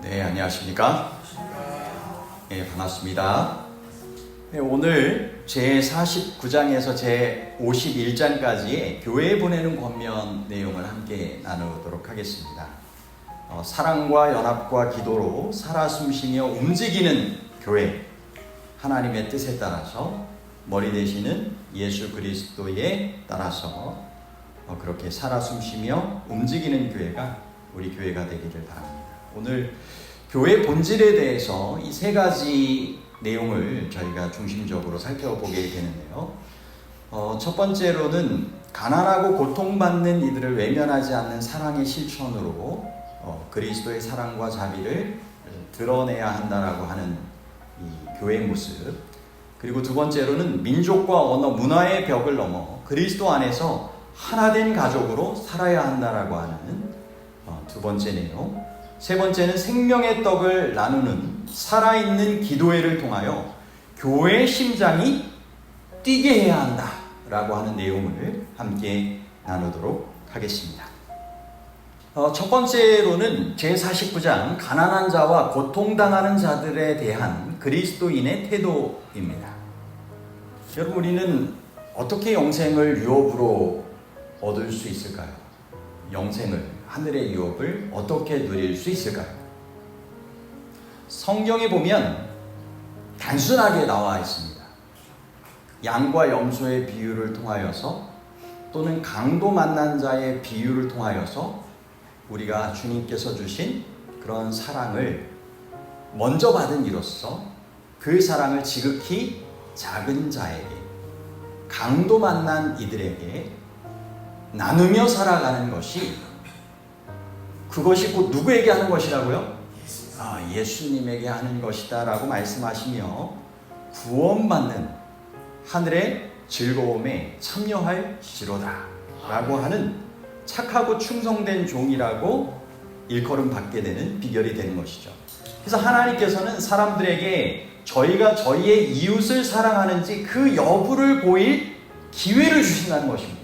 네, 안녕하십니까? 네, 반갑습니다. 네, 오늘 제49장에서 제51장까지의 교회에 보내는 권면 내용을 함께 나누도록 하겠습니다. 사랑과 연합과 기도로 살아 숨쉬며 움직이는 교회, 하나님의 뜻에 따라서 머리 되시는 예수 그리스도에 따라서 그렇게 살아 숨쉬며 움직이는 교회가 우리 교회가 되기를 바랍니다. 오늘 교회 본질에 대해서 이 세 가지 내용을 저희가 중심적으로 살펴보게 되는데요. 첫 번째로는 가난하고 고통받는 이들을 외면하지 않는 사랑의 실천으로 그리스도의 사랑과 자비를 드러내야 한다라고 하는 이 교회의 모습. 그리고 두 번째로는 민족과 언어, 문화의 벽을 넘어 그리스도 안에서 하나된 가족으로 살아야 한다라고 하는 두 번째 내용. 세 번째는 생명의 떡을 나누는 살아있는 기도회를 통하여 교회의 심장이 뛰게 해야 한다라고 하는 내용을 함께 나누도록 하겠습니다. 첫 번째로는 제49장 가난한 자와 고통당하는 자들에 대한 그리스도인의 태도입니다. 여러분, 우리는 어떻게 영생을 유업으로 얻을 수 있을까요? 영생을, 하늘의 유업을 어떻게 누릴 수 있을까요? 성경에 보면 단순하게 나와 있습니다. 양과 염소의 비유를 통하여서 또는 강도 만난 자의 비유를 통하여서 우리가 주님께서 주신 그런 사랑을 먼저 받은 이로써 그 사랑을 지극히 작은 자에게, 강도 만난 이들에게 나누며 살아가는 것이, 그것이 곧 누구에게 하는 것이라고요? 예수님에게 하는 것이다 라고 말씀하시며 구원받는 하늘의 즐거움에 참여할지로다 라고 하는 착하고 충성된 종이라고 일컬음 받게 되는 비결이 되는 것이죠. 그래서 하나님께서는 사람들에게 저희가 저희의 이웃을 사랑하는지 그 여부를 보일 기회를 주신다는 것입니다.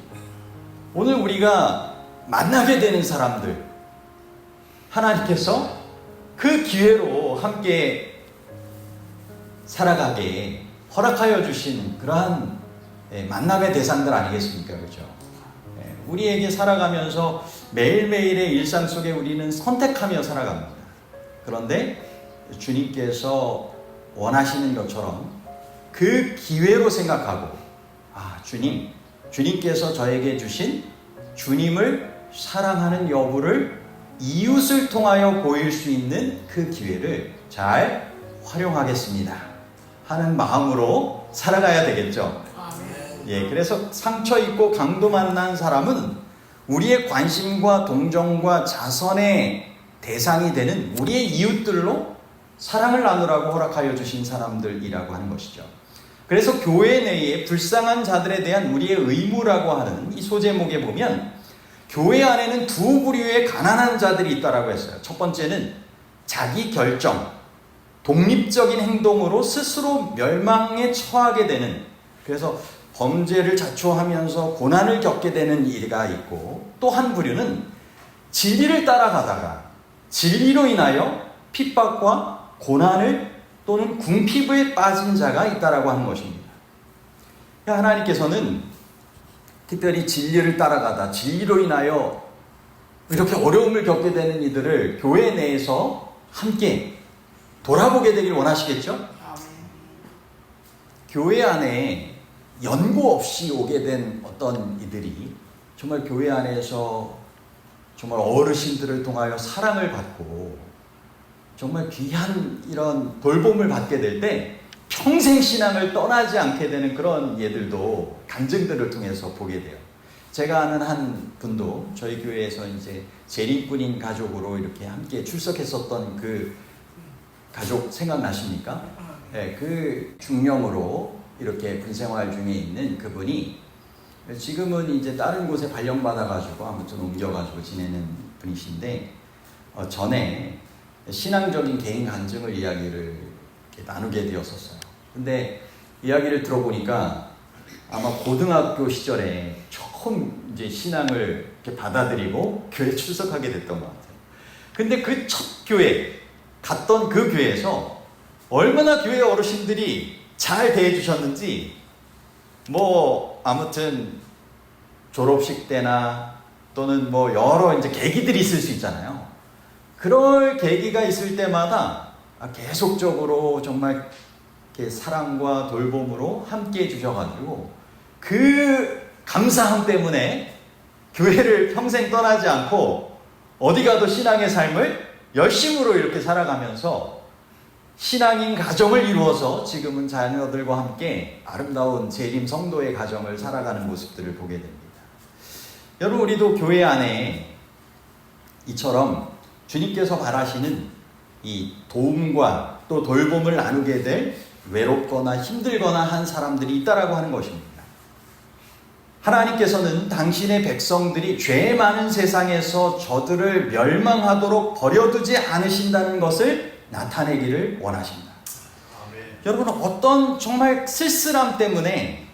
오늘 우리가 만나게 되는 사람들, 하나님께서 그 기회로 함께 살아가게 허락하여 주신 그러한 만남의 대상들 아니겠습니까? 그렇죠? 우리에게 살아가면서 매일매일의 일상 속에 우리는 선택하며 살아갑니다. 그런데 주님께서 원하시는 것처럼 그 기회로 생각하고, 주님께서 저에게 주신 주님을 사랑하는 여부를 이웃을 통하여 보일 수 있는 그 기회를 잘 활용하겠습니다 하는 마음으로 살아가야 되겠죠. 그래서 상처 입고 강도 만난 사람은 우리의 관심과 동정과 자선의 대상이 되는 우리의 이웃들로 사랑을 나누라고 허락하여 주신 사람들이라고 하는 것이죠. 그래서 교회 내에 불쌍한 자들에 대한 우리의 의무라고 하는 이 소제목에 보면 교회 안에는 두 부류의 가난한 자들이 있다라고 했어요. 첫 번째는 자기 결정, 독립적인 행동으로 스스로 멸망에 처하게 되는, 그래서 범죄를 자초하면서 고난을 겪게 되는 이가 있고, 또 한 부류는 진리를 따라가다가 진리로 인하여 핍박과 고난을 또는 궁핍에 빠진 자가 있다라고 하는 것입니다. 하나님께서는 특별히 진리를 따라가다 진리로 인하여 이렇게 어려움을 겪게 되는 이들을 교회 내에서 함께 돌아보게 되길 원하시겠죠? 교회 안에 연고 없이 오게 된 어떤 이들이 정말 교회 안에서 정말 어르신들을 통하여 사랑을 받고 정말 귀한 이런 돌봄을 받게 될 때 평생 신앙을 떠나지 않게 되는 그런 예들도 간증들을 통해서 보게 돼요. 제가 아는 한 분도 저희 교회에서 이제 재림꾼인 가족으로 이렇게 함께 출석했었던 그 가족 생각나십니까? 그 중령으로 이렇게 군생활 중에 있는 그분이 지금은 이제 다른 곳에 발령받아가지고 아무튼 옮겨가지고 지내는 분이신데, 전에 신앙적인 개인 간증을 이야기를 나누게 되었었어요. 근데 이야기를 들어보니까 아마 고등학교 시절에 처음 이제 신앙을 이렇게 받아들이고 교회 출석하게 됐던 것 같아요. 근데 그 첫 교회, 갔던 그 교회에서 얼마나 교회 어르신들이 잘 대해주셨는지, 뭐 아무튼 졸업식 때나 또는 뭐 여러 이제 계기들이 있을 수 있잖아요. 그럴 계기가 있을 때마다 계속적으로 정말 이렇게 사랑과 돌봄으로 함께 해주셔가지고 그 감사함 때문에 교회를 평생 떠나지 않고 어디 가도 신앙의 삶을 열심으로 이렇게 살아가면서 신앙인 가정을 이루어서 지금은 자녀들과 함께 아름다운 재림 성도의 가정을 살아가는 모습들을 보게 됩니다. 여러분, 우리도 교회 안에 이처럼 주님께서 바라시는 이 도움과 또 돌봄을 나누게 될 외롭거나 힘들거나 한 사람들이 있다라고 하는 것입니다. 하나님께서는 당신의 백성들이 죄 많은 세상에서 저들을 멸망하도록 버려두지 않으신다는 것을 나타내기를 원하십니다. 아멘. 여러분, 어떤 정말 쓸쓸함 때문에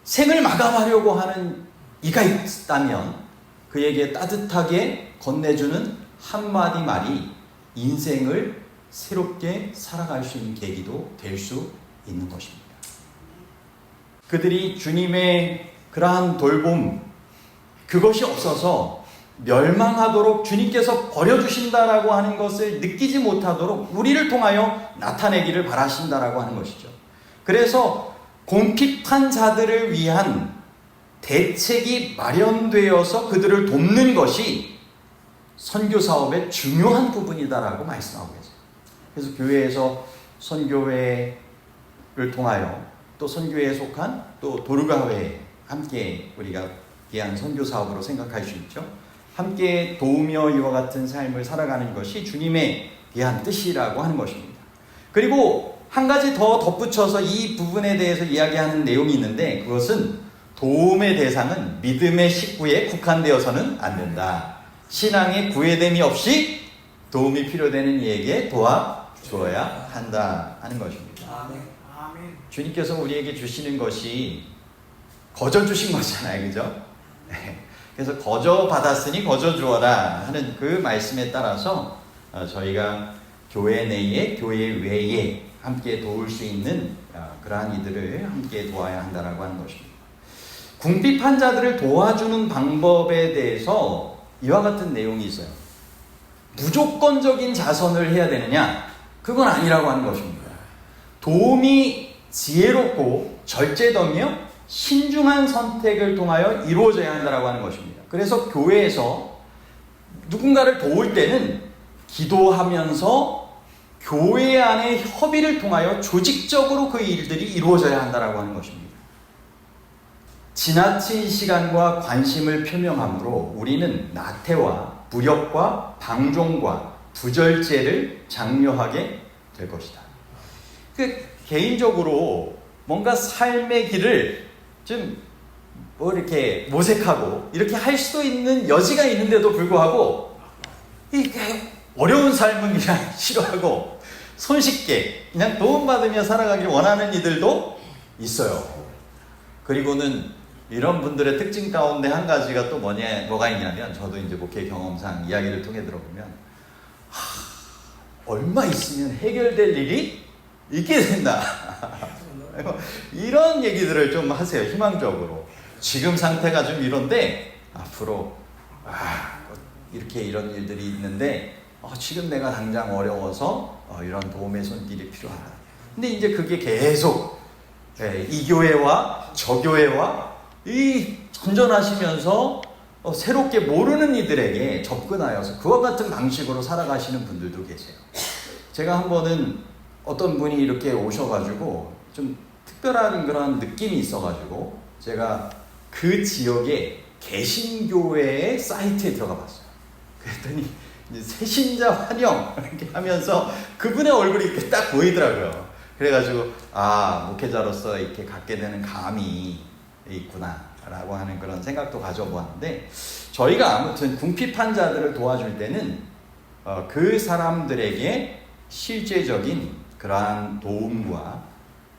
생을 마감하려고 하는 이가 있다면 그에게 따뜻하게 건네주는 한마디 말이 인생을 새롭게 살아갈 수 있는 계기도 될 수 있는 것입니다. 그들이 주님의 그러한 돌봄, 그것이 없어서 멸망하도록 주님께서 버려주신다라고 하는 것을 느끼지 못하도록 우리를 통하여 나타내기를 바라신다라고 하는 것이죠. 그래서 궁핍한 자들을 위한 대책이 마련되어서 그들을 돕는 것이 선교 사업의 중요한 부분이다라고 말씀하고 계세요. 그래서 교회에서 선교회를 통하여 또 선교회에 속한 또 도르가회에 함께 우리가 귀한 선교 사업으로 생각할 수 있죠. 함께 도우며 이와 같은 삶을 살아가는 것이 주님의 귀한 뜻이라고 하는 것입니다. 그리고 한 가지 더 덧붙여서 이 부분에 대해서 이야기하는 내용이 있는데, 그것은 도움의 대상은 믿음의 식구에 국한되어서는 안 된다. 신앙의 구애됨이 없이 도움이 필요되는 이에게 도와주어야 한다 하는 것입니다. 아멘. 주님께서 우리에게 주시는 것이 거저 주신 거잖아요, 그죠? 그래서 거저 받았으니 거저 주어라 하는 그 말씀에 따라서 저희가 교회 내에 교회 외에 함께 도울 수 있는 그러한 이들을 함께 도와야 한다라고 하는 것입니다. 궁핍한 자들을 도와주는 방법에 대해서 이와 같은 내용이 있어요. 무조건적인 자선을 해야 되느냐? 그건 아니라고 하는 것입니다. 도움이 지혜롭고 절제되며 신중한 선택을 통하여 이루어져야 한다고 하는 것입니다. 그래서 교회에서 누군가를 도울 때는 기도하면서 교회 안의 협의를 통하여 조직적으로 그 일들이 이루어져야 한다고 하는 것입니다. 지나친 시간과 관심을 표명함으로 우리는 나태와 무력과 방종과 부절제를 장려하게 될 것이다. 개인적으로 뭔가 삶의 길을 좀 뭐 이렇게 모색하고 이렇게 할 수도 있는 여지가 있는데도 불구하고 이게 어려운 삶은 그냥 싫어하고 손쉽게 그냥 도움받으며 살아가길 원하는 이들도 있어요. 그리고는 이런 분들의 특징 가운데 한 가지가 또 뭐가 있냐면, 저도 이제 목회 경험상 이야기를 통해 들어보면 얼마 있으면 해결될 일이 있게 된다. 이런 얘기들을 좀 하세요. 희망적으로. 지금 상태가 좀 이런데 앞으로 이렇게 이런 일들이 있는데 지금 내가 당장 어려워서 이런 도움의 손길이 필요하다. 근데 이제 그게 계속 이 교회와 저 교회와 이 전전하시면서 새롭게 모르는 이들에게 접근하여서 그와 같은 방식으로 살아가시는 분들도 계세요. 제가 한 번은 어떤 분이 이렇게 오셔가지고 좀 특별한 그런 느낌이 있어가지고 제가 그 지역에 개신교회의 사이트에 들어가 봤어요. 그랬더니 새신자 환영 이렇게 하면서 그분의 얼굴이 이렇게 딱 보이더라고요. 그래가지고 목회자로서 이렇게 갖게 되는 감이 있구나 라고 하는 그런 생각도 가져보았는데, 저희가 아무튼 궁핍한 자들을 도와줄 때는 그 사람들에게 실제적인 그러한 도움과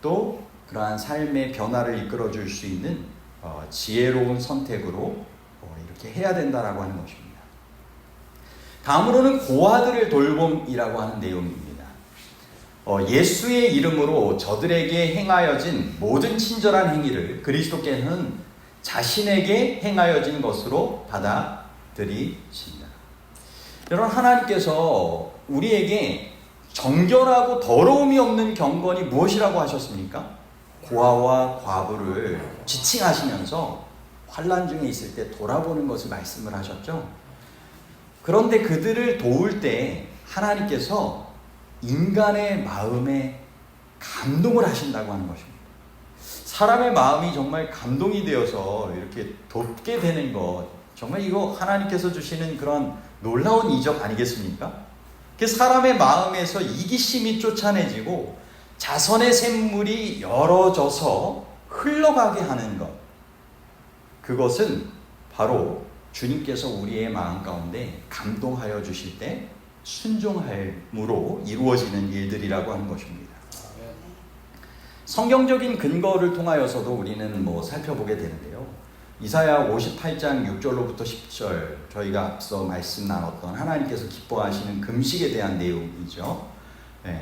또 그러한 삶의 변화를 이끌어줄 수 있는 지혜로운 선택으로 이렇게 해야 된다라고 하는 것입니다. 다음으로는 고아들을 돌봄이라고 하는 내용입니다. 예수의 이름으로 저들에게 행하여진 모든 친절한 행위를 그리스도께서는 자신에게 행하여진 것으로 받아들이신다. 여러분, 하나님께서 우리에게 정결하고 더러움이 없는 경건이 무엇이라고 하셨습니까? 고아와 과부를 지칭하시면서 환난 중에 있을 때 돌아보는 것을 말씀을 하셨죠. 그런데 그들을 도울 때 하나님께서 인간의 마음에 감동을 하신다고 하는 것입니다. 사람의 마음이 정말 감동이 되어서 이렇게 돕게 되는 것, 정말 이거 하나님께서 주시는 그런 놀라운 이적 아니겠습니까? 그 사람의 마음에서 이기심이 쫓아내지고 자선의 샘물이 열어져서 흘러가게 하는 것, 그것은 바로 주님께서 우리의 마음 가운데 감동하여 주실 때 순종함으로 이루어지는 일들이라고 하는 것입니다. 성경적인 근거를 통하여서도 우리는 살펴보게 되는데요. 이사야 58장 6절로부터 10절, 저희가 앞서 말씀 나눴던 하나님께서 기뻐하시는 금식에 대한 내용이죠.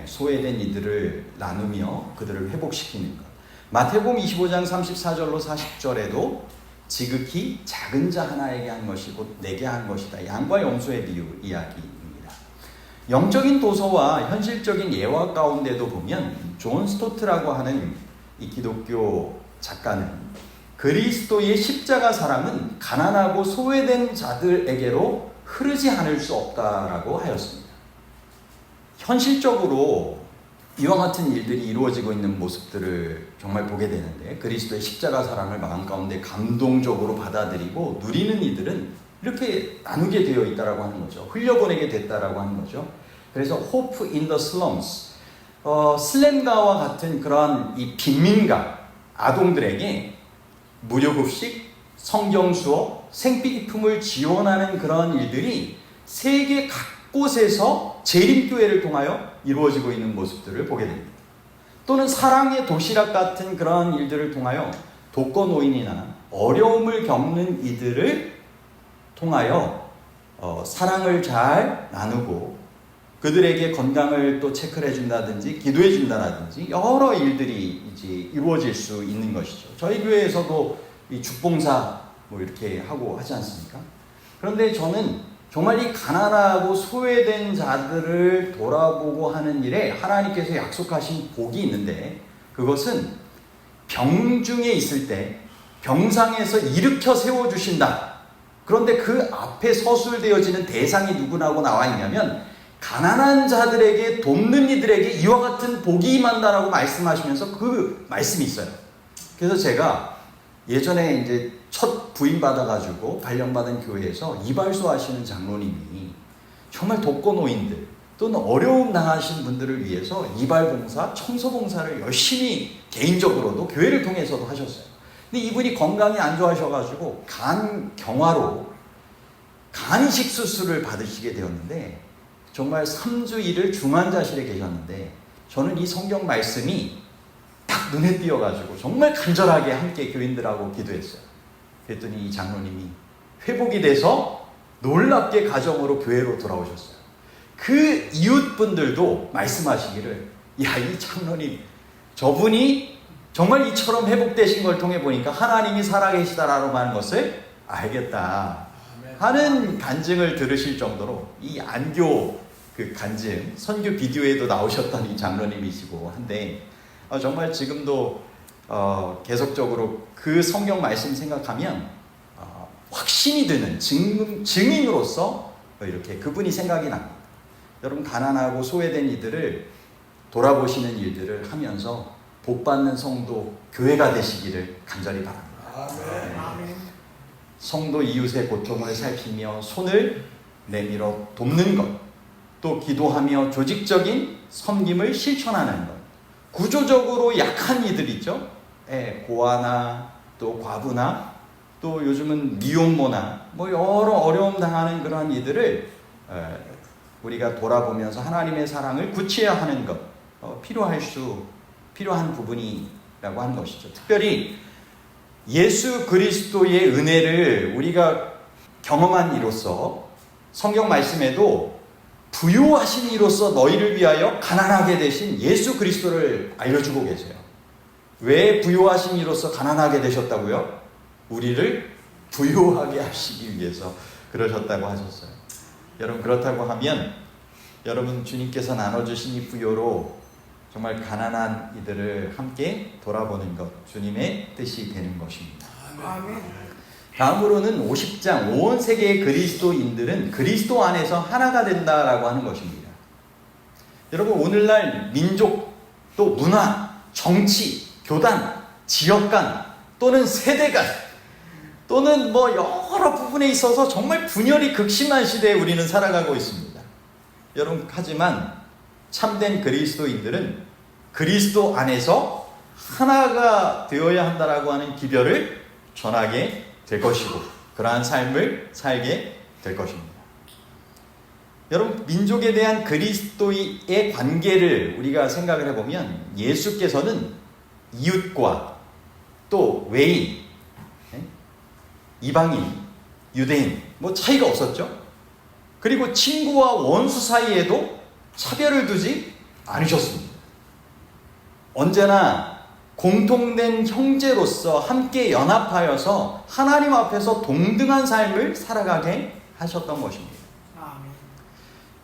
소외된 이들을 나누며 그들을 회복시키는 것. 마태복음 25장 34절로 40절에도 지극히 작은 자 하나에게 한 것이 곧 내게 한 것이다. 양과 염소의 비유 이야기입니다. 영적인 도서와 현실적인 예화 가운데도 보면 존 스토트라고 하는 이 기독교 작가는 그리스도의 십자가 사랑은 가난하고 소외된 자들에게로 흐르지 않을 수 없다라고 하였습니다. 현실적으로 이와 같은 일들이 이루어지고 있는 모습들을 정말 보게 되는데, 그리스도의 십자가 사랑을 마음 가운데 감동적으로 받아들이고 누리는 이들은 이렇게 나누게 되어 있다라고 하는 거죠. 흘려보내게 됐다라고 하는 거죠. 그래서 Hope in the Slums, 슬램가와 같은 그런 이 빈민가 아동들에게 무료급식, 성경 수업, 생필품을 지원하는 그런 일들이 세계 곳에서 재림교회를 통하여 이루어지고 있는 모습들을 보게 됩니다. 또는 사랑의 도시락 같은 그런 일들을 통하여 독거노인이나 어려움을 겪는 이들을 통하여 사랑을 잘 나누고 그들에게 건강을 또 체크를 해준다든지 기도해 준다든지 여러 일들이 이제 이루어질 수 있는 것이죠. 저희 교회에서도 이 죽봉사 이렇게 하고 하지 않습니까? 그런데 저는 정말 이 가난하고 소외된 자들을 돌아보고 하는 일에 하나님께서 약속하신 복이 있는데, 그것은 병중에 있을 때 병상에서 일으켜 세워주신다. 그런데 그 앞에 서술되어지는 대상이 누구라고 나와 있냐면 가난한 자들에게 돕는 이들에게 이와 같은 복이 임한다라고 말씀하시면서 그 말씀이 있어요. 그래서 제가 예전에 이제 첫 부임 받아가지고 발령받은 교회에서 이발소 하시는 장로님이 정말 독거노인들 또는 어려움 당하신 분들을 위해서 이발봉사, 청소봉사를 열심히 개인적으로도 교회를 통해서도 하셨어요. 근데 이분이 건강이 안 좋아하셔가지고 간경화로 간이식 수술을 받으시게 되었는데, 정말 3주일을 중환자실에 계셨는데 저는 이 성경 말씀이 딱 눈에 띄어가지고 정말 간절하게 함께 교인들하고 기도했어요. 그랬더니 이 장로님이 회복이 돼서 놀랍게 가정으로 교회로 돌아오셨어요. 그 이웃분들도 말씀하시기를, 야, 이 장로님, 저분이 정말 이처럼 회복되신 걸 통해 보니까 하나님이 살아계시다라고 하는 것을 알겠다 하는 간증을 들으실 정도로, 이 안교 그 간증 선교 비디오에도 나오셨던 이 장로님이시고 한데, 정말 지금도 계속적으로 그 성경 말씀 생각하면 확신이 드는 증인으로서 이렇게 그분이 생각이 납니다. 여러분, 가난하고 소외된 이들을 돌아보시는 일들을 하면서 복받는 성도, 교회가 되시기를 간절히 바랍니다. 네. 성도 이웃의 고통을 살피며 손을 내밀어 돕는 것, 또 기도하며 조직적인 섬김을 실천하는 것, 구조적으로 약한 이들 있죠. 고아나 또 과부나 또 요즘은 미혼모나 여러 어려움 당하는 그러한 이들을 우리가 돌아보면서 하나님의 사랑을 구체화 하는 것, 필요한 부분이라고 하는 것이죠. 특별히 예수 그리스도의 은혜를 우리가 경험한 이로써 성경 말씀에도 부유하신 이로서 너희를 위하여 가난하게 되신 예수 그리스도를 알려주고 계세요. 왜 부유하신 이로서 가난하게 되셨다고요? 우리를 부유하게 하시기 위해서 그러셨다고 하셨어요. 여러분, 그렇다고 하면 여러분, 주님께서 나눠주신 이 부요로 정말 가난한 이들을 함께 돌아보는 것, 주님의 뜻이 되는 것입니다. 아멘. 다음으로는 50장 온 세계의 그리스도인들은 그리스도 안에서 하나가 된다라고 하는 것입니다. 여러분, 오늘날 민족, 또 문화, 정치, 교단, 지역 간 또는 세대 간 또는 뭐 여러 부분에 있어서 정말 분열이 극심한 시대에 우리는 살아가고 있습니다. 여러분, 하지만 참된 그리스도인들은 그리스도 안에서 하나가 되어야 한다라고 하는 기별을 전하게 될 것이고 그러한 삶을 살게 될 것입니다. 여러분, 민족에 대한 그리스도의 관계를 우리가 생각을 해보면 예수께서는 이웃과 또 외인, 이방인, 유대인 뭐 차이가 없었죠. 그리고 친구와 원수 사이에도 차별을 두지 않으셨습니다. 언제나 공통된 형제로서 함께 연합하여서 하나님 앞에서 동등한 삶을 살아가게 하셨던 것입니다.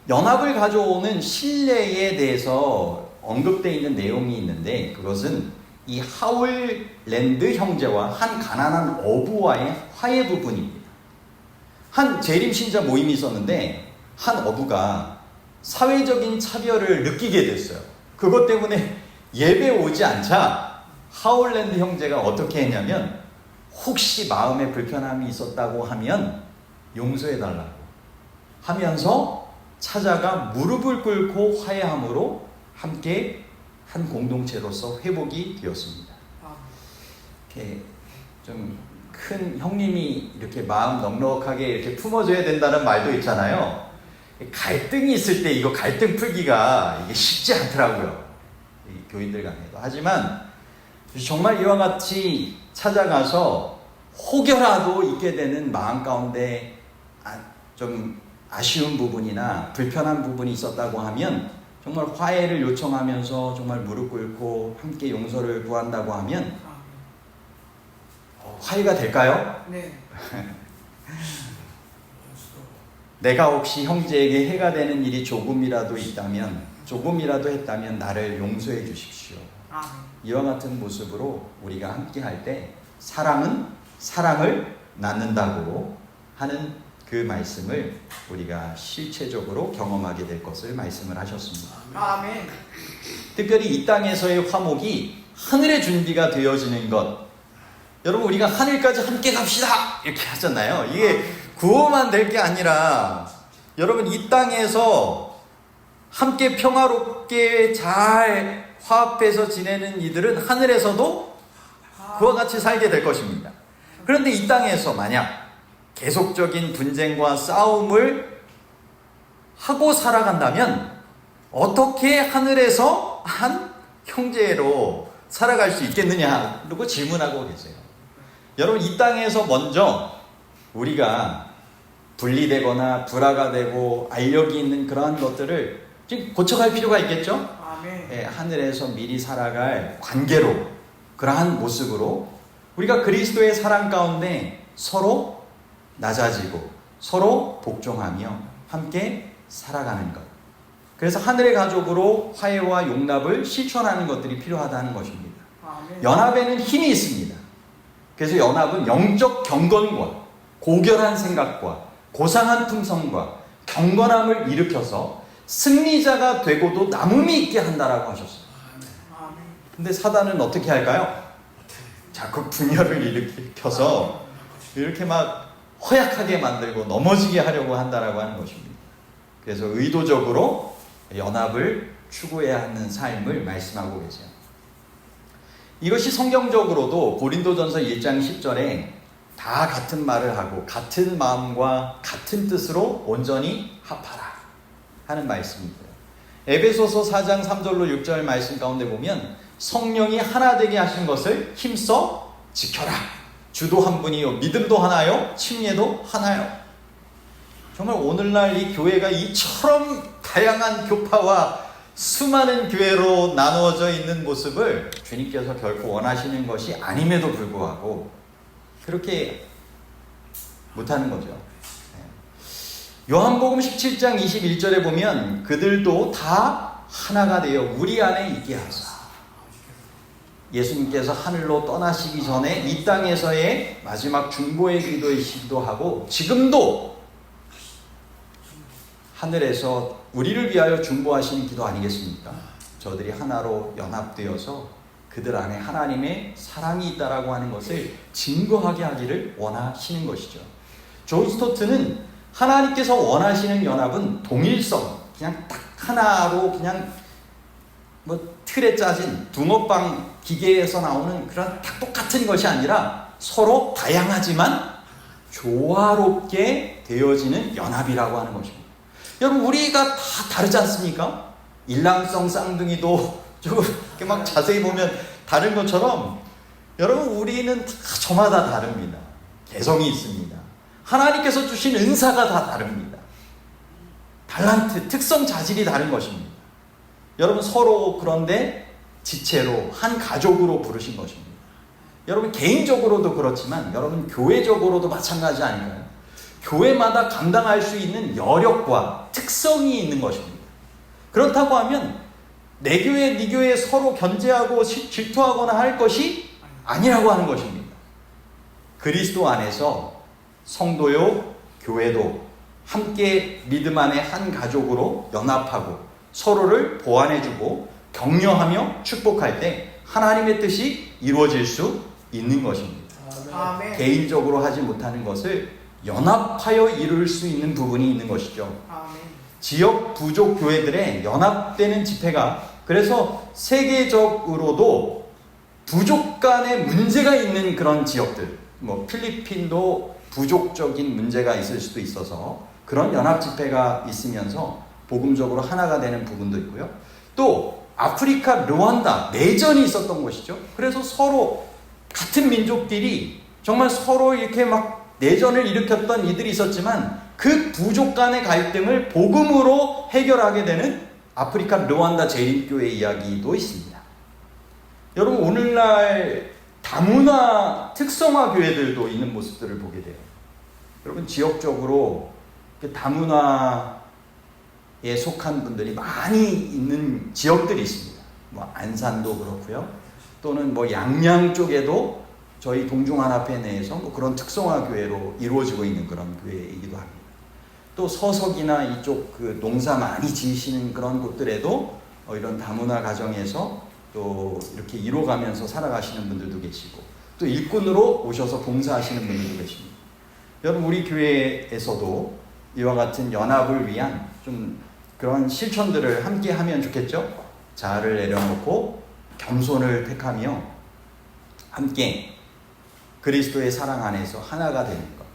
연합을 가져오는 신뢰에 대해서 언급되어 있는 내용이 있는데 그것은 이 하울랜드 형제와 한 가난한 어부와의 화해 부분입니다. 한 재림신자 모임이 있었는데 한 어부가 사회적인 차별을 느끼게 됐어요. 그것 때문에 예배 오지 않자 하울랜드 형제가 어떻게 했냐면 혹시 마음에 불편함이 있었다고 하면 용서해달라고 하면서 찾아가 무릎을 꿇고 화해함으로 함께 한 공동체로서 회복이 되었습니다. 이렇게 좀 큰 형님이 이렇게 마음 넉넉하게 이렇게 품어줘야 된다는 말도 있잖아요. 갈등이 있을 때 이거 갈등 풀기가 이게 쉽지 않더라고요. 이 교인들 간에도. 하지만 정말 이와 같이 찾아가서 혹여라도 있게 되는 마음 가운데 좀 아쉬운 부분이나 불편한 부분이 있었다고 하면 정말 화해를 요청하면서 정말 무릎 꿇고 함께 용서를 구한다고 하면 화해가 될까요? 네. 내가 혹시 형제에게 해가 되는 일이 조금이라도 했다면 나를 용서해 주십시오. 이와 같은 모습으로 우리가 함께 할 때 사랑은 사랑을 낳는다고 하는 그 말씀을 우리가 실체적으로 경험하게 될 것을 말씀을 하셨습니다. 아멘. 특별히 이 땅에서의 화목이 하늘의 준비가 되어지는 것. 여러분, 우리가 하늘까지 함께 갑시다 이렇게 하잖아요. 이게 구호만 될 게 아니라 여러분, 이 땅에서 함께 평화롭게 잘 화합해서 지내는 이들은 하늘에서도 그와 같이 살게 될 것입니다. 그런데 이 땅에서 만약 계속적인 분쟁과 싸움을 하고 살아간다면 어떻게 하늘에서 한 형제로 살아갈 수 있겠느냐? 그리고 질문하고 계세요. 여러분, 이 땅에서 먼저 우리가 분리되거나 불화가 되고 알력이 있는 그러한 것들을 지금 고쳐갈 필요가 있겠죠? 아멘. 예, 하늘에서 미리 살아갈 관계로, 그러한 모습으로 우리가 그리스도의 사랑 가운데 서로 낮아지고 서로 복종하며 함께 살아가는 것. 그래서 하늘의 가족으로 화해와 용납을 실천하는 것들이 필요하다는 것입니다. 아멘. 연합에는 힘이 있습니다. 그래서 연합은 영적 경건과 고결한 생각과 고상한 품성과 경건함을 일으켜서 승리자가 되고도 남음이 있게 한다라고 하셨어요. 근데 사단은 어떻게 할까요? 자꾸 분열을 일으켜서 이렇게 막 허약하게 만들고 넘어지게 하려고 한다라고 하는 것입니다. 그래서 의도적으로 연합을 추구해야 하는 삶을 말씀하고 계세요. 이것이 성경적으로도 고린도전서 1장 10절에 다 같은 말을 하고 같은 마음과 같은 뜻으로 온전히 합하라 하는 말씀이고요. 에베소서 4장 3절로 6절 말씀 가운데 보면 성령이 하나 되게 하신 것을 힘써 지켜라. 주도 한 분이요 믿음도 하나요 침례도 하나요. 정말 오늘날 이 교회가 이처럼 다양한 교파와 수많은 교회로 나누어져 있는 모습을 주님께서 결코 원하시는 것이 아님에도 불구하고 그렇게 못하는 거죠. 요한복음 17장 21절에 보면 그들도 다 하나가 되어 우리 안에 있게 하사. 예수님께서 하늘로 떠나시기 전에 이 땅에서의 마지막 중보의 기도이시기도 하고 지금도 하늘에서 우리를 위하여 중보하시는 기도 아니겠습니까? 저들이 하나로 연합되어서 그들 안에 하나님의 사랑이 있다라고 하는 것을 증거하게 하기를 원하시는 것이죠. 존 스토트는 하나님께서 원하시는 연합은 동일성, 그냥 딱 하나로 그냥 틀에 짜진 붕어빵 기계에서 나오는 그런 딱 똑같은 것이 아니라 서로 다양하지만 조화롭게 되어지는 연합이라고 하는 것입니다. 여러분, 우리가 다 다르지 않습니까? 일랑성 쌍둥이도 조금 이렇게 막 자세히 보면 다른 것처럼 여러분, 우리는 다 저마다 다릅니다. 개성이 있습니다. 하나님께서 주신 은사가 다 다릅니다. 달란트, 특성, 자질이 다른 것입니다. 여러분, 서로 그런데 지체로 한 가족으로 부르신 것입니다. 여러분, 개인적으로도 그렇지만 여러분 교회적으로도 마찬가지 아닌가요? 교회마다 감당할 수 있는 여력과 특성이 있는 것입니다. 그렇다고 하면 내 교회, 네 교회 서로 견제하고 질투하거나 할 것이 아니라고 하는 것입니다. 그리스도 안에서 성도요, 교회도 함께 믿음 안에 한 가족으로 연합하고 서로를 보완해주고 격려하며 축복할 때 하나님의 뜻이 이루어질 수 있는 것입니다. 아멘. 개인적으로 하지 못하는 것을 연합하여 이룰 수 있는 부분이 있는 것이죠. 아멘. 지역 부족 교회들의 연합되는 집회가 그래서 세계적으로도 부족 간의 문제가 있는 그런 지역들, 필리핀도 부족적인 문제가 있을 수도 있어서 그런 연합 집회가 있으면서 복음적으로 하나가 되는 부분도 있고요. 또 아프리카 르완다 내전이 있었던 것이죠. 그래서 서로 같은 민족끼리 정말 서로 이렇게 막 내전을 일으켰던 이들이 있었지만 그 부족 간의 갈등을 복음으로 해결하게 되는 아프리카 르완다 재림교회 이야기도 있습니다. 여러분, 오늘날 다문화 특성화 교회들도 있는 모습들을 보게 돼요. 여러분, 지역적으로 다문화에 속한 분들이 많이 있는 지역들이 있습니다. 안산도 그렇고요. 또는 양양 쪽에도 저희 동중하나회 내에서 그런 특성화 교회로 이루어지고 있는 그런 교회이기도 합니다. 또 서석이나 이쪽 농사 많이 지으시는 그런 곳들에도 이런 다문화 가정에서 또 이렇게 이뤄가면서 살아가시는 분들도 계시고 또 일꾼으로 오셔서 봉사하시는 분들도 계십니다. 여러분, 우리 교회에서도 이와 같은 연합을 위한 좀 그런 실천들을 함께 하면 좋겠죠? 자아를 내려놓고 겸손을 택하며 함께 그리스도의 사랑 안에서 하나가 되는 것.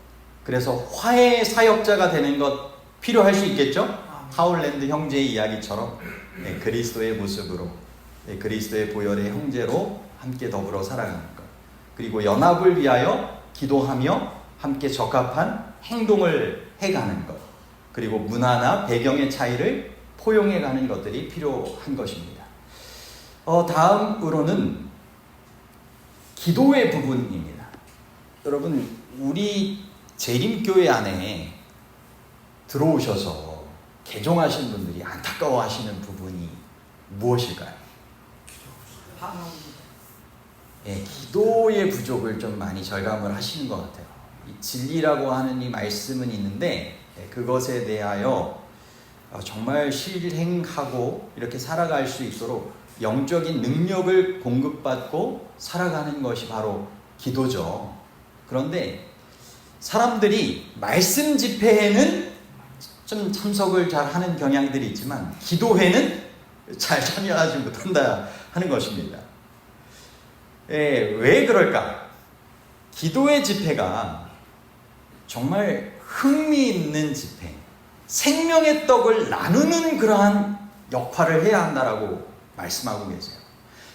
그래서 화해 사역자가 되는 것 필요할 수 있겠죠? 하울랜드 형제의 이야기처럼 그리스도의 모습으로 그리스도의 보혈의 형제로 함께 더불어 살아가는 것. 그리고 연합을 위하여 기도하며 함께 적합한 행동을 해가는 것. 그리고 문화나 배경의 차이를 포용해가는 것들이 필요한 것입니다. 다음으로는 기도의 부분입니다. 여러분, 우리 재림교회 안에 들어오셔서 개종하신 분들이 안타까워하시는 부분이 무엇일까요? 기도의 부족을 좀 많이 절감을 하시는 것 같아요. 이 진리라고 하는 이 말씀은 있는데 그것에 대하여 정말 실행하고 이렇게 살아갈 수 있도록 영적인 능력을 공급받고 살아가는 것이 바로 기도죠. 그런데 사람들이 말씀 집회에는 좀 참석을 잘 하는 경향들이 있지만 기도회는 잘 참여하지 못한다 하는 것입니다. 왜 그럴까? 기도회 집회가 정말 흥미있는 집회, 생명의 떡을 나누는 그러한 역할을 해야 한다라고 말씀하고 계세요.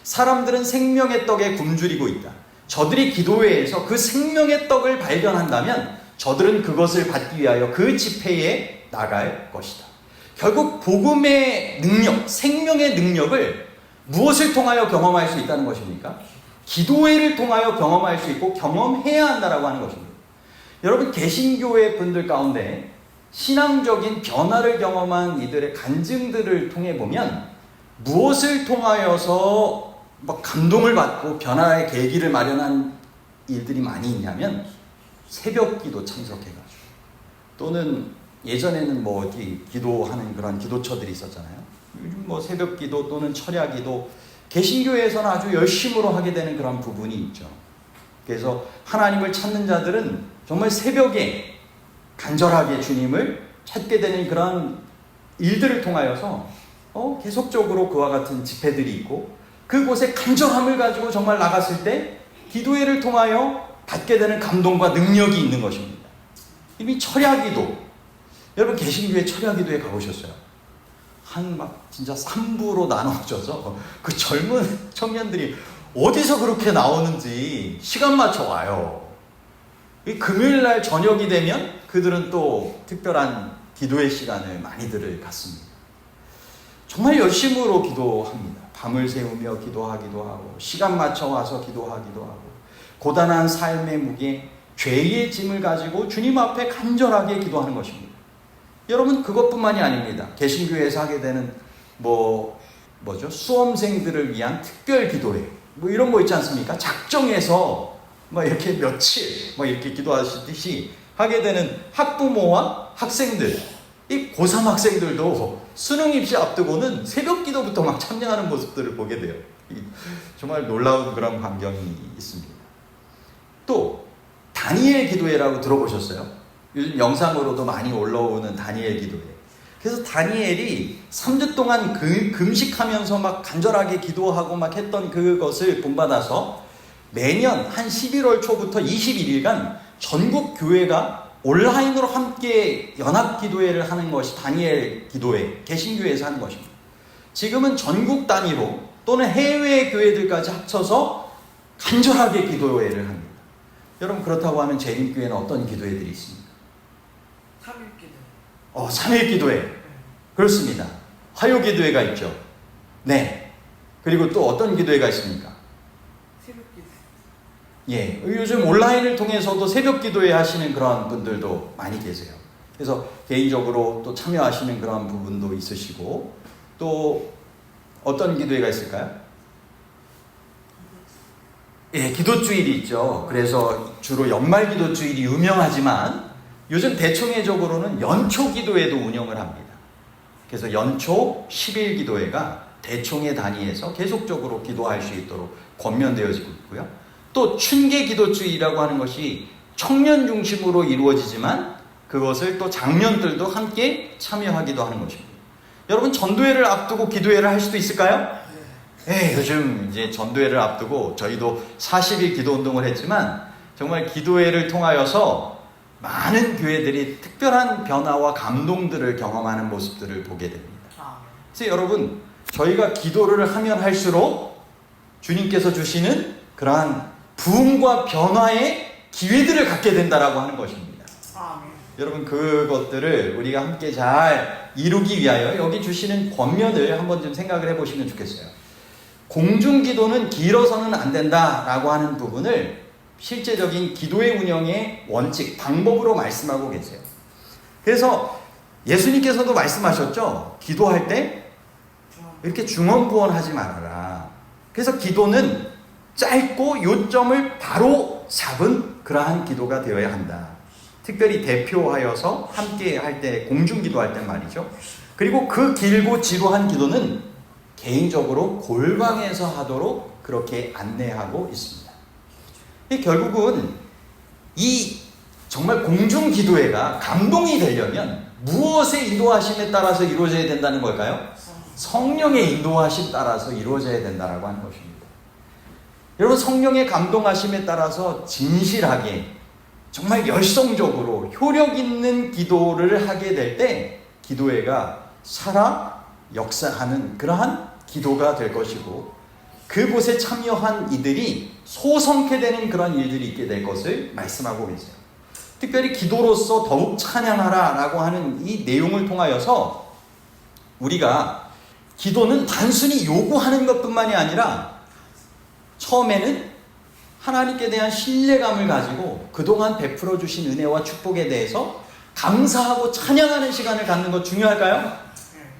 사람들은 생명의 떡에 굶주리고 있다. 저들이 기도회에서 그 생명의 떡을 발견한다면 저들은 그것을 받기 위하여 그 집회에 나갈 것이다. 결국 복음의 능력, 생명의 능력을 무엇을 통하여 경험할 수 있다는 것입니까? 기도회를 통하여 경험할 수 있고 경험해야 한다라고 하는 것입니다. 여러분, 개신교회 분들 가운데 신앙적인 변화를 경험한 이들의 간증들을 통해 보면 무엇을 통하여서 감동을 받고 변화의 계기를 마련한 일들이 많이 있냐면 새벽 기도 참석해가지고, 또는 예전에는 어디 기도하는 그런 기도처들이 있었잖아요. 요즘 새벽 기도 또는 철야 기도, 개신교회에서는 아주 열심으로 하게 되는 그런 부분이 있죠. 그래서 하나님을 찾는 자들은 정말 새벽에 간절하게 주님을 찾게 되는 그런 일들을 통하여서 계속적으로 그와 같은 집회들이 있고, 그곳에 간절함을 가지고 정말 나갔을 때 기도회를 통하여 받게 되는 감동과 능력이 있는 것입니다. 이미 철야기도, 여러분 개신교회 철야기도에 가보셨어요? 진짜 3부로 나눠져서 그 젊은 청년들이 어디서 그렇게 나오는지 시간 맞춰 와요. 이 금요일날 저녁이 되면 그들은 또 특별한 기도의 시간을 많이들 갖습니다. 정말 열심으로 기도합니다. 밤을 새우며 기도하기도 하고, 시간 맞춰 와서 기도하기도 하고, 고단한 삶의 무게, 죄의 짐을 가지고 주님 앞에 간절하게 기도하는 것입니다. 여러분, 그것뿐만이 아닙니다. 개신교회에서 하게 되는 수험생들을 위한 특별 기도회, 이런 거 있지 않습니까? 작정해서 이렇게 며칠 이렇게 기도하시듯이 하게 되는 학부모와 학생들, 이 고3 학생들도 수능 입시 앞두고는 새벽 기도부터 막 참여하는 모습들을 보게 돼요. 정말 놀라운 그런 광경이 있습니다. 또 다니엘 기도회라고 들어보셨어요? 요즘 영상으로도 많이 올라오는 다니엘 기도회. 그래서 다니엘이 3주 동안 금식하면서 막 간절하게 기도하고 막 했던 그것을 본받아서 매년 한 11월 초부터 21일간 전국 교회가 온라인으로 함께 연합 기도회를 하는 것이 다니엘 기도회, 개신교회에서 하는 것입니다. 지금은 전국 단위로 또는 해외 교회들까지 합쳐서 간절하게 기도회를 합니다. 여러분, 그렇다고 하면 재림교회는 어떤 기도회들이 있습니까? 3일 기도회. 3일 기도회. 그렇습니다. 화요 기도회가 있죠. 네. 그리고 또 어떤 기도회가 있습니까? 새벽 기도. 예. 요즘 온라인을 통해서도 새벽 기도회 하시는 그런 분들도 많이 계세요. 그래서 개인적으로 또 참여하시는 그런 부분도 있으시고, 또 어떤 기도회가 있을까요? 예, 기도주일이 있죠. 그래서 주로 연말 기도주일이 유명하지만 요즘 대총회적으로는 연초 기도회도 운영을 합니다. 그래서 연초 10일 기도회가 대총회 단위에서 계속적으로 기도할 수 있도록 권면되어지고 있고요. 또 춘계 기도주일이라고 하는 것이 청년 중심으로 이루어지지만 그것을 또 장년들도 함께 참여하기도 하는 것입니다. 여러분, 전도회를 앞두고 기도회를 할 수도 있을까요? 네, 요즘 이제 전도회를 앞두고 저희도 40일 기도 운동을 했지만 정말 기도회를 통하여서 많은 교회들이 특별한 변화와 감동들을 경험하는 모습들을 보게 됩니다. 그래서 여러분, 저희가 기도를 하면 할수록 주님께서 주시는 그러한 부흥과 변화의 기회들을 갖게 된다라고 하는 것입니다. 여러분, 그것들을 우리가 함께 잘 이루기 위하여 여기 주시는 권면을 한번 좀 생각을 해보시면 좋겠어요. 공중기도는 길어서는 안 된다라고 하는 부분을 실제적인 기도의 운영의 원칙, 방법으로 말씀하고 계세요. 그래서 예수님께서도 말씀하셨죠. 기도할 때 이렇게 중언부언하지 말아라. 그래서 기도는 짧고 요점을 바로 잡은 그러한 기도가 되어야 한다. 특별히 대표하여서 함께 할 때, 공중기도할 때 말이죠. 그리고 그 길고 지루한 기도는 개인적으로 골방에서 하도록 그렇게 안내하고 있습니다. 결국은 이 정말 공중기도회가 감동이 되려면 무엇의 인도하심에 따라서 이루어져야 된다는 걸까요? 성령의 인도하심 따라서 이루어져야 된다고 하는 것입니다. 여러분, 성령의 감동하심에 따라서 진실하게 정말 열성적으로 효력 있는 기도를 하게 될 때 기도회가 살아 역사하는 그러한 기도가 될 것이고, 그곳에 참여한 이들이 소성케 되는 그런 일들이 있게 될 것을 말씀하고 계세요. 특별히 기도로서 더욱 찬양하라 라고 하는 이 내용을 통하여서 우리가 기도는 단순히 요구하는 것뿐만이 아니라 처음에는 하나님께 대한 신뢰감을 가지고 그동안 베풀어 주신 은혜와 축복에 대해서 감사하고 찬양하는 시간을 갖는 것 중요할까요?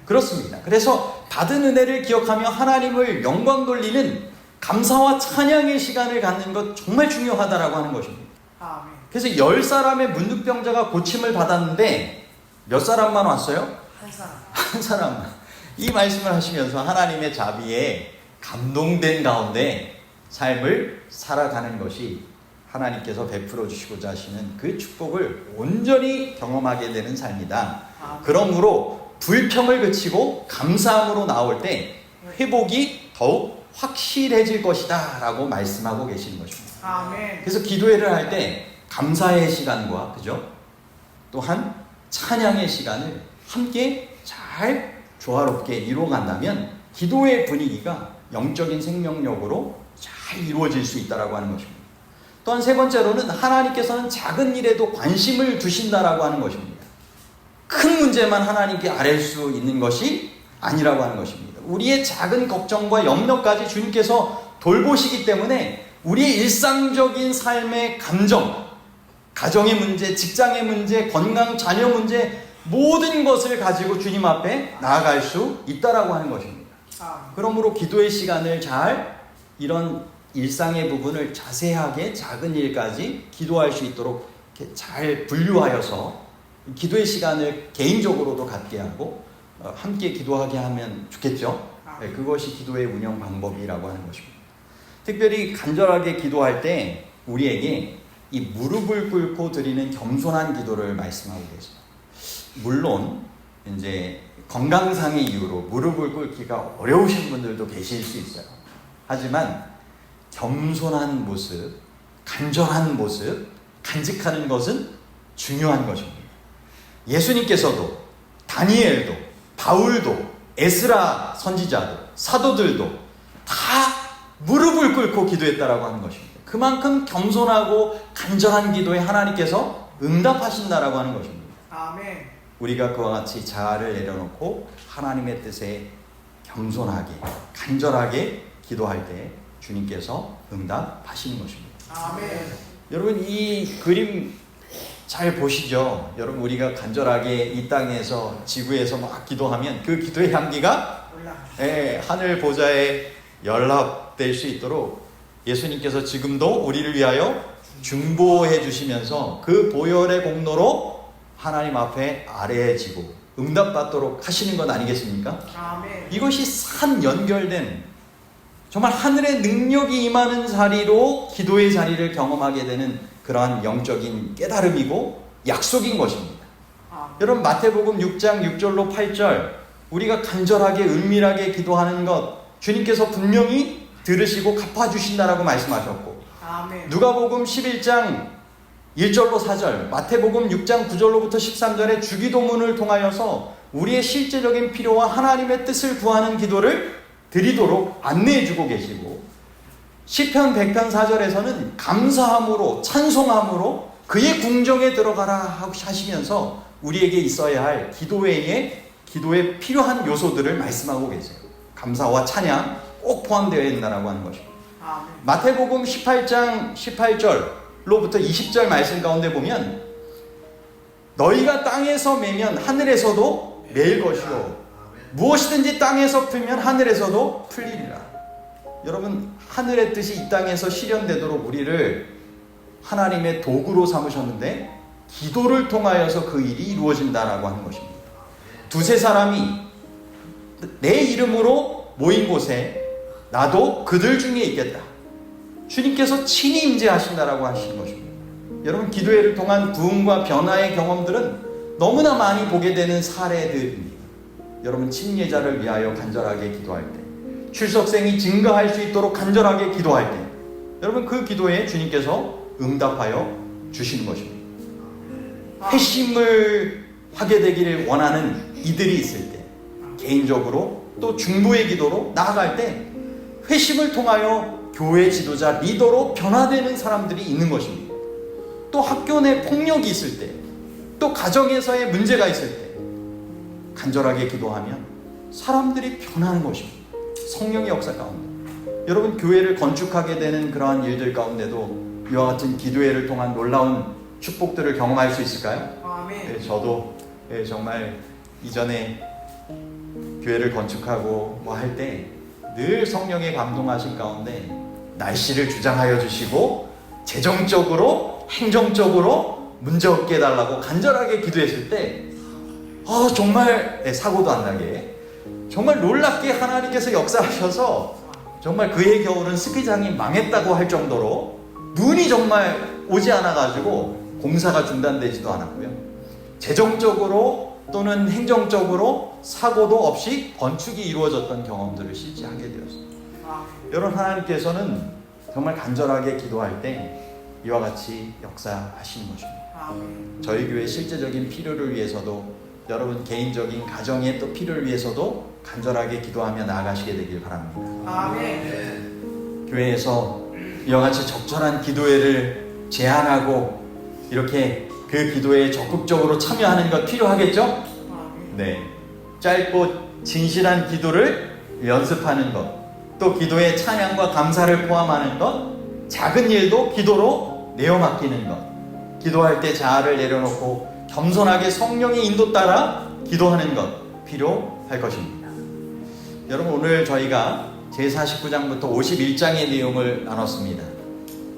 그렇습니다. 그래서 받은 은혜를 기억하며 하나님을 영광 돌리는 감사와 찬양의 시간을 갖는 것 정말 중요하다라고 하는 것입니다. 그래서 10사람의 문득병자가 고침을 받았는데 몇 사람만 왔어요? 한 사람만. 이 말씀을 하시면서 하나님의 자비에 감동된 가운데 삶을 살아가는 것이 하나님께서 베풀어 주시고자 하시는 그 축복을 온전히 경험하게 되는 삶이다. 그러므로 불평을 그치고 감사함으로 나올 때 회복이 더욱 확실해질 것이다 라고 말씀하고 계시는 것입니다. 아멘. 그래서 기도회를 할 때 감사의 시간과 그죠? 또한 찬양의 시간을 함께 잘 조화롭게 이루어간다면 기도의 분위기가 영적인 생명력으로 잘 이루어질 수 있다라고 하는 것입니다. 또한 세 번째로는 하나님께서는 작은 일에도 관심을 두신다라고 하는 것입니다. 큰 문제만 하나님께 아뢰 수 있는 것이 아니라고 하는 것입니다. 우리의 작은 걱정과 염려까지 주님께서 돌보시기 때문에 우리의 일상적인 삶의 감정, 가정의 문제, 직장의 문제, 건강, 자녀 문제 모든 것을 가지고 주님 앞에 나아갈 수 있다라고 하는 것입니다. 그러므로 기도의 시간을 잘 이런 일상의 부분을 자세하게 작은 일까지 기도할 수 있도록 잘 분류하여서 기도의 시간을 개인적으로도 갖게 하고 함께 기도하게 하면 좋겠죠. 그것이 기도의 운영 방법이라고 하는 것입니다. 특별히 간절하게 기도할 때 우리에게 이 무릎을 꿇고 드리는 겸손한 기도를 말씀하고 계십니다. 물론 이제 건강상의 이유로 무릎을 꿇기가 어려우신 분들도 계실 수 있어요. 하지만 겸손한 모습, 간절한 모습, 간직하는 것은 중요한 것입니다. 예수님께서도 다니엘도 바울도 에스라 선지자도 사도들도 다 무릎을 꿇고 기도했다라고 하는 것입니다. 그만큼 겸손하고 간절한 기도에 하나님께서 응답하신다라고 하는 것입니다. 아멘. 우리가 그와 같이 자아를 내려놓고 하나님의 뜻에 겸손하게 간절하게 기도할 때 주님께서 응답하시는 것입니다. 아멘. 여러분 이 그림 잘 보시죠. 여러분 우리가 간절하게 이 땅에서 지구에서 막 기도하면 그 기도의 향기가 하늘 보좌에 연락될 수 있도록 예수님께서 지금도 우리를 위하여 중보해 주시면서 그 보혈의 공로로 하나님 앞에 아뢰지고 응답받도록 하시는 것 아니겠습니까? 아멘. 이것이 산 연결된 정말 하늘의 능력이 임하는 자리로 기도의 자리를 경험하게 되는 그러한 영적인 깨달음이고 약속인 것입니다. 여러분 마태복음 6장 6절로 8절 우리가 간절하게 은밀하게 기도하는 것 주님께서 분명히 들으시고 갚아주신다라고 말씀하셨고 아멘. 누가복음 11장 1절로 4절 마태복음 6장 9절로부터 13절의 주기도문을 통하여서 우리의 실제적인 필요와 하나님의 뜻을 구하는 기도를 드리도록 안내해주고 계시고 시편 100편 4절에서는 감사함으로 찬송함으로 그의 궁정에 들어가라 하시면서 우리에게 있어야 할 기도에 필요한 요소들을 말씀하고 계세요. 감사와 찬양 꼭 포함되어 있다라고 하는 것입니다. 아멘. 마태복음 18장 18절로부터 20절 말씀 가운데 보면 너희가 땅에서 매면 하늘에서도 매일 것이요 무엇이든지 땅에서 풀면 하늘에서도 풀리리라. 여러분 하늘의 뜻이 이 땅에서 실현되도록 우리를 하나님의 도구로 삼으셨는데 기도를 통하여서 그 일이 이루어진다라고 하는 것입니다. 두세 사람이 내 이름으로 모인 곳에 나도 그들 중에 있겠다. 주님께서 친히 임재하신다라고 하시는 것입니다. 여러분 기도회를 통한 부흥과 변화의 경험들은 너무나 많이 보게 되는 사례들입니다. 여러분 침례자를 위하여 간절하게 기도할 때 출석생이 증가할 수 있도록 간절하게 기도할 때 여러분 그 기도에 주님께서 응답하여 주시는 것입니다. 회심을 하게 되기를 원하는 이들이 있을 때 개인적으로 또 중보의 기도로 나아갈 때 회심을 통하여 교회 지도자 리더로 변화되는 사람들이 있는 것입니다. 또 학교 내 폭력이 있을 때, 또 가정에서의 문제가 있을 때 간절하게 기도하면 사람들이 변하는 것입니다. 성령의 역사 가운데. 여러분, 교회를 건축하게 되는 그러한 일들 가운데도 이와 같은 기도회를 통한 놀라운 축복들을 경험할 수 있을까요? 아멘. 네, 저도 정말 이전에 교회를 건축하고 뭐 할 때 늘 성령의 감동하신 가운데 날씨를 주장하여 주시고 재정적으로 행정적으로 문제 없게 해달라고 간절하게 기도했을 때 정말 사고도 안 나게 정말 놀랍게 하나님께서 역사하셔서 정말 그해 겨울은 스키장이 망했다고 할 정도로 눈이 정말 오지 않아가지고 공사가 중단되지도 않았고요. 재정적으로 또는 행정적으로 사고도 없이 건축이 이루어졌던 경험들을 실제하게 되었습니다. 여러분, 하나님께서는 정말 간절하게 기도할 때 이와 같이 역사하시는 것입니다. 저희 교회의 실제적인 필요를 위해서도, 여러분 개인적인 가정의 또 필요를 위해서도 간절하게 기도하며 나아가시게 되길 바랍니다. 아멘. 교회에서 이와 같이 적절한 기도회를 제안하고 이렇게 그 기도에 적극적으로 참여하는 것 필요하겠죠? 네. 짧고 진실한 기도를 연습하는 것, 또 기도에 찬양과 감사를 포함하는 것, 작은 일도 기도로 내어 맡기는 것, 기도할 때 자아를 내려놓고 겸손하게 성령의 인도 따라 기도하는 것 필요할 것입니다. 여러분, 오늘 저희가 제49장부터 51장의 내용을 나눴습니다.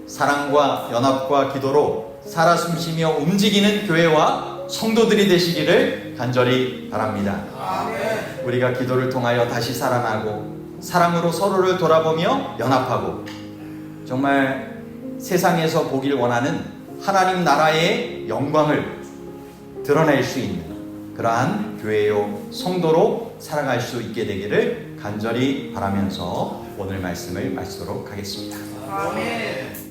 사랑과 연합과 기도로 살아 숨쉬며 움직이는 교회와 성도들이 되시기를 간절히 바랍니다. 아멘. 우리가 기도를 통하여 다시 살아나고 사랑으로 서로를 돌아보며 연합하고 정말 세상에서 보길 원하는 하나님 나라의 영광을 드러낼 수 있는 그러한 교회요 성도로 살아갈 수 있게 되기를 간절히 바라면서 오늘 말씀을 마치도록 하겠습니다. 아멘.